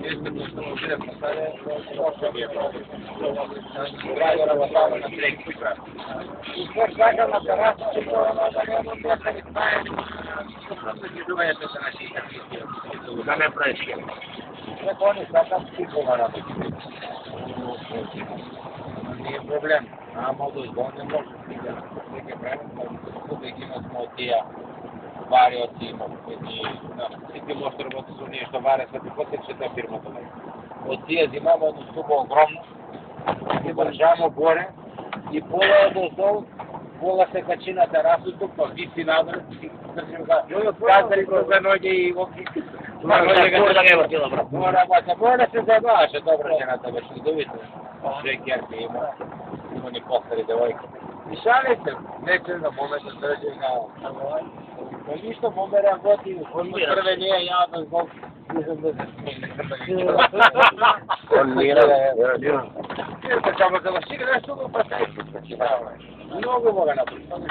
Вижте, то što može da postane, gradu Ravotava na treći grad. I sve svega na terasu će to ono da nema mjesta spajanje, izuzivanje to se naši takvih, da ne prešli. Sve oni sada psihova radi. Nije problem, a mogu izgledati, ne možemo neke vremena, uvijek imamo od tija varioci, всички може да работят с уния, що варят като пътят, че та фирмата. От тия зимава едно стуба огромно, и държава горе, и пола е долу, пола се качи на терасото, па виси надолу, и държим казали за ноги и локи. Това ноги да не въртила, брат. Може да се забаваше, добра жената беше, удовително. Шекерки има ни постари девойки. И шалите, вече на момента държи на... Но нищо бомбе работи, он първения явно с Бог, влизам да се смени. Он мира, така ме завърши, нещо го пасай. Много мога написано.